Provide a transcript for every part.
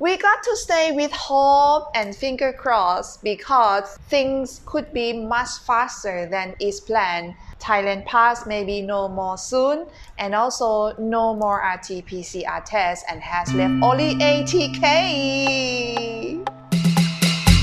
We got to stay with hope and finger crossed because things could be much faster than is planned. Thailand Pass may be no more soon, and also no more RT-PCR tests, and has left only ATK.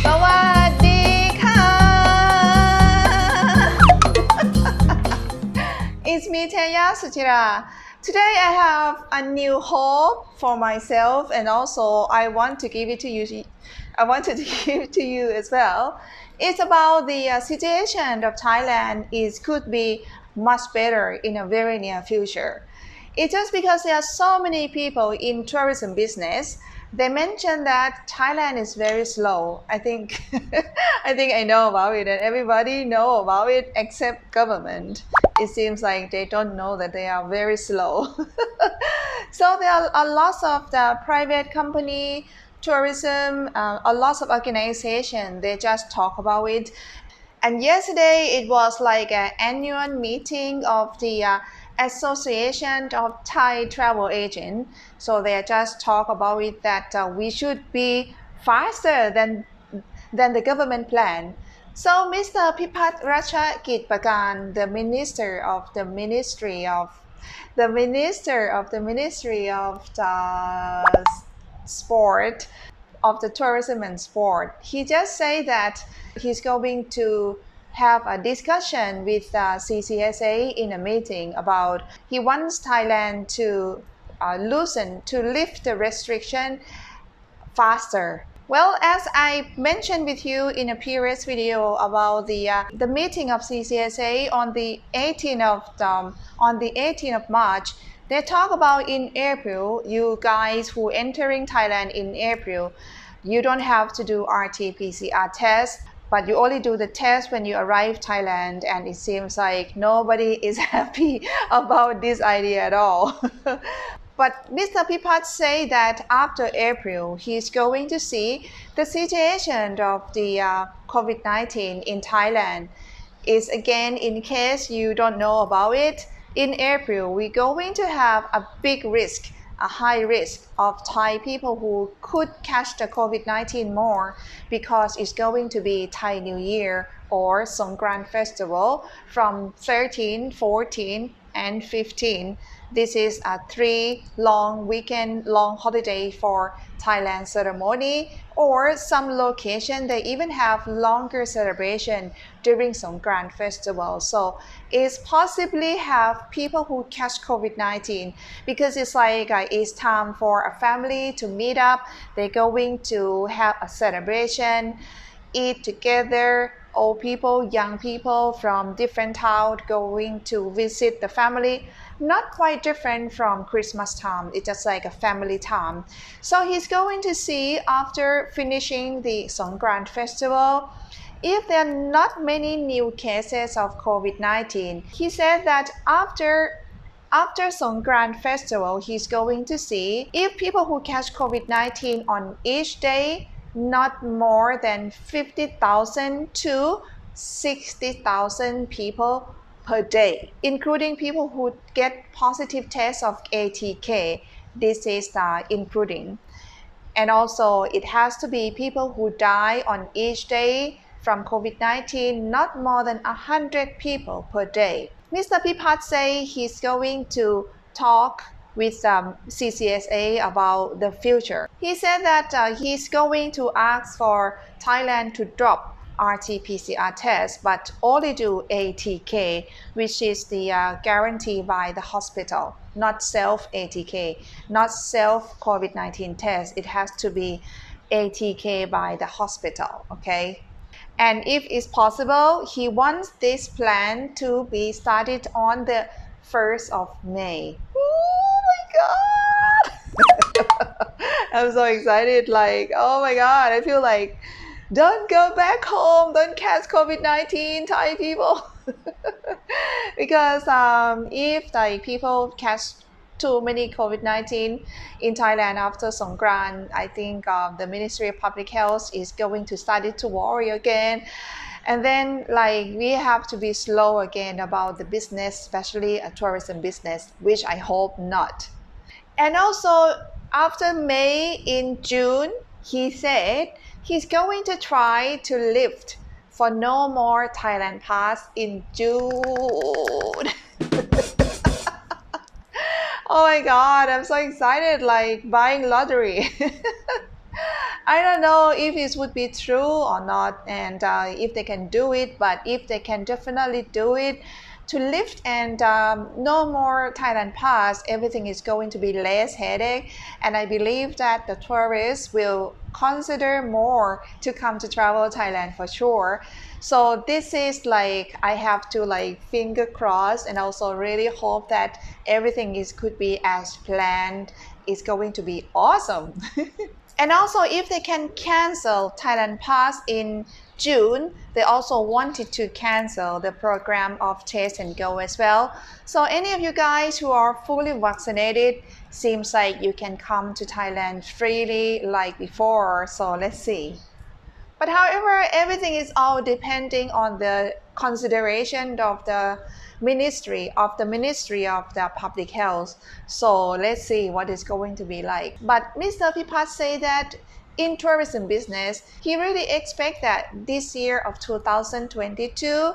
สวัสดีค่ะ It's me, Teya Suchira. Today I have a new hope for myself, and also I want to give it to you. I wanted to give it to you as well. It's about the situation of Thailand. It could be much better in a very near future. It's just because there are so many people in tourism business. They mentioned that Thailand is very slow. I think I know about it, and everybody know about it except government. It seems like they don't know that they are very slow. So there are a lot of the private company, tourism, a lot of organization. They just talk about it. And yesterday it was like an annual meeting of the Association of Thai Travel Agents. So they just talk about it that we should be faster than the government plan. So Mr. Pipat Ratchakitprakarn, the Minister of the Ministry of the Sport, of the tourism and sport, he just said that he's going to have a discussion with CCSA in a meeting about he wants Thailand to lift the restriction faster. Well, as I mentioned with you in a previous video about the meeting of CCSA on the 18th of March, they talk about in April, you guys who entering Thailand in April, you don't have to do RT-PCR test, but you only do the test when you arrive Thailand, and it seems like nobody is happy about this idea at all. But Mr. Pipat say that after April, he's going to see the situation of the COVID-19 in Thailand. Is again, in case you don't know about it, in April, we're going to have a big risk, a high risk of Thai people who could catch the COVID-19 more, because it's going to be Thai New Year or Songkran Festival from 13, 14, and 15. This is a 3 long weekend long holiday for Thailand ceremony, or some location they even have longer celebration during Songkran Festival. So it's possibly have people who catch COVID-19 because it's like it's time for a family to meet up. They're going to have a celebration, eat together. Old people, young people from different towns going to visit the family. Not quite different from Christmas time. It's just like a family time. So he's going to see after finishing the Songkran festival, if there are not many new cases of COVID-19. He said that after Songkran festival, he's going to see if people who catch COVID-19 on each day not more than 50,000 to 60,000 people per day, including people who get positive tests of ATK. This is including. And also it has to be people who die on each day from COVID-19, not more than 100 people per day. Mr. Pipat say he's going to talk with CCSA about the future. He said that he's going to ask for Thailand to drop RT-PCR test, but only do ATK, which is the guarantee by the hospital, not self-ATK, not self-COVID-19 test. It has to be ATK by the hospital, okay? And if it's possible, he wants this plan to be started on the 1st of May. God. I'm so excited, like, oh my God, I feel like, don't go back home, don't catch COVID-19, Thai people. Because if like people catch too many COVID-19 in Thailand after Songkran, I think the Ministry of Public Health is going to start to worry again. And then like we have to be slow again about the business, especially a tourism business, which I hope not. And also After May, in June, he said he's going to try to lift for no more Thailand Pass in June. Oh my God, I'm so excited, like buying lottery. I don't know if it would be true or not, and if they can do it, but if they can definitely do it to lift and no more Thailand Pass, everything is going to be less headache, and I believe that the tourists will consider more to come to travel Thailand for sure. So this is like I have to like finger cross and also really hope that everything is could be as planned. It's going to be awesome. And also, if they can cancel Thailand Pass in June, they also wanted to cancel the program of Taste and Go as well. So any of you guys who are fully vaccinated, seems like you can come to Thailand freely like before. So let's see. But however, everything is all depending on the consideration of the Ministry of the Public Health. So let's see what it's going to be like. But Mr. Pipat say that in tourism business, he really expects that this year of 2022,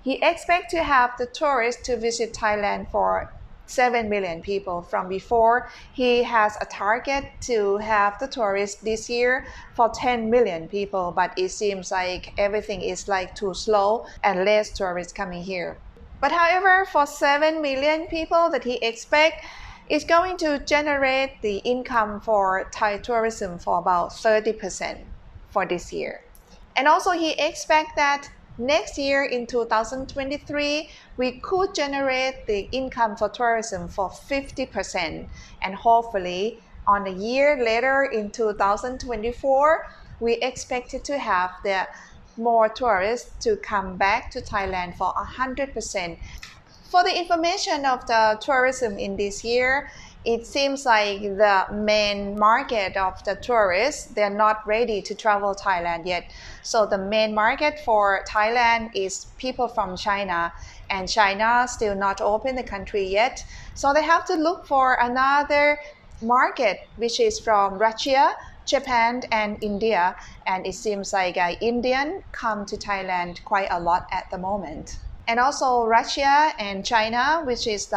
he expects to have the tourists to visit Thailand for 7 million people. From before, he has a target to have the tourists this year for 10 million people, but it seems like everything is like too slow and less tourists coming here. But however, for 7 million people that he expects, it's going to generate the income for Thai tourism for about 30% for this year. And also he expects that next year in 2023, we could generate the income for tourism for 50%. And hopefully on a year later in 2024, we expected to have the more tourists to come back to Thailand for 100%. For the information of the tourism in this year, it seems like the main market of the tourists, they're not ready to travel Thailand yet. So the main market for Thailand is people from China, and China still not open the country yet. So they have to look for another market, which is from Russia, Japan, and India. And it seems like Indian come to Thailand quite a lot at the moment. And also Russia and China, which is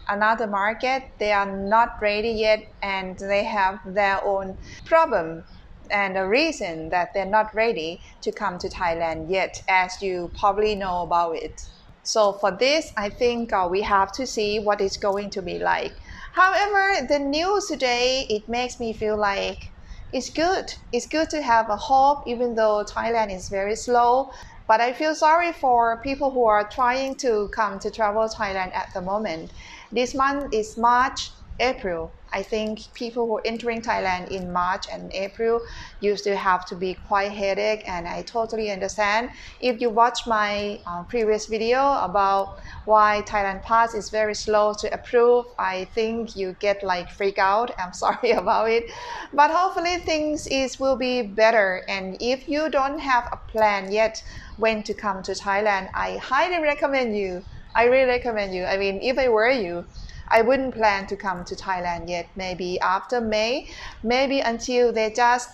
another market, they are not ready yet, and they have their own problem and a reason that they're not ready to come to Thailand yet, as you probably know about it. So for this, I think we have to see what it's going to be like. However, the news today, it makes me feel like it's good. It's good to have a hope, even though Thailand is very slow. But I feel sorry for people who are trying to come to travel Thailand at the moment. This month is March, April. I think people who are entering Thailand in March and April used to have to be quite headache, and I totally understand. If you watch my previous video about why Thailand Pass is very slow to approve, I think you get like freak out. I'm sorry about it. But hopefully things will be better, and if you don't have a plan yet when to come to Thailand, I highly recommend you. I really recommend you. I mean, if I were you, I wouldn't plan to come to Thailand yet. Maybe after May, maybe until they just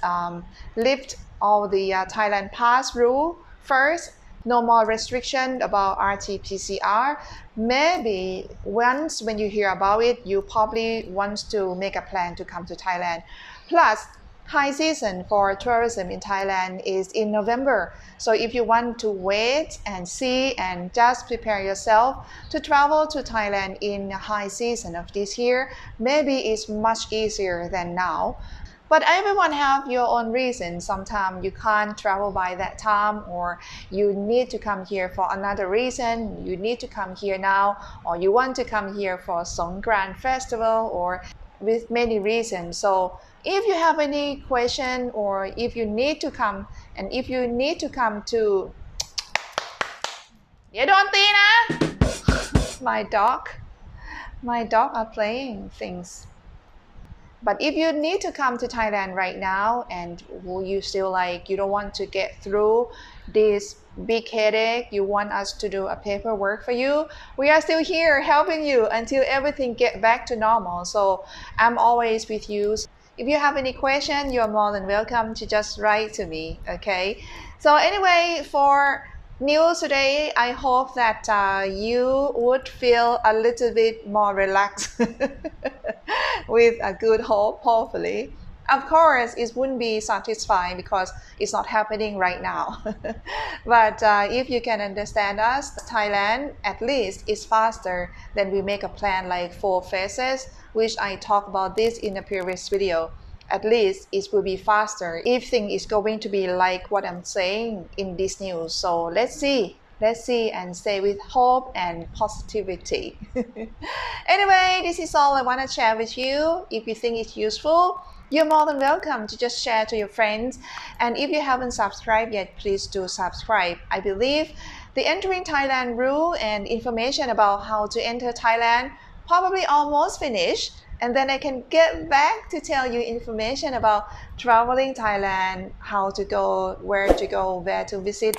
lift all the Thailand Pass rule first. No more restriction about RT-PCR. Maybe once when you hear about it, you probably want to make a plan to come to Thailand. Plus, high season for tourism in Thailand is in November. So if you want to wait and see and just prepare yourself to travel to Thailand in the high season of this year, maybe it's much easier than now. But everyone have your own reason. Sometimes you can't travel by that time, or you need to come here for another reason. You need to come here now, or you want to come here for Songkran festival, or with many reasons. So if you have any question, or if you need to come, and if you need to come to my dog are playing things. But if you need to come to Thailand right now and you still like, you don't want to get through this big headache, you want us to do a paperwork for you, we are still here helping you until everything get back to normal. So I'm always with you. If you have any question, you're more than welcome to just write to me, okay? So anyway, for news today, I hope that you would feel a little bit more relaxed with a good hope, hopefully. Of course, it wouldn't be satisfying because it's not happening right now. But if you can understand us, Thailand at least is faster than we make a plan like 4 phases, which I talked about this in a previous video. At least it will be faster if things is going to be like what I'm saying in this news. So let's see and stay with hope and positivity. Anyway, this is all I want to share with you. If you think it's useful, you're more than welcome to just share to your friends. And if you haven't subscribed yet, please do subscribe. I believe the entering Thailand rule and information about how to enter Thailand probably almost finished. And then I can get back to tell you information about traveling Thailand, how to go, where to visit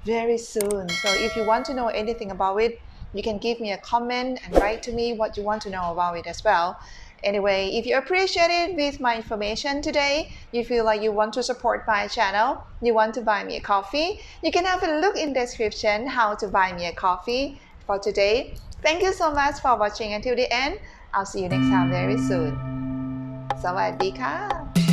very soon. So if you want to know anything about it, you can give me a comment and write to me what you want to know about it as well. Anyway, if you appreciate it with my information today, you feel like you want to support my channel, you want to buy me a coffee, you can have a look in the description how to buy me a coffee for today. Thank you so much for watching until the end. I'll see you next time very soon. สวัสดีค่ะ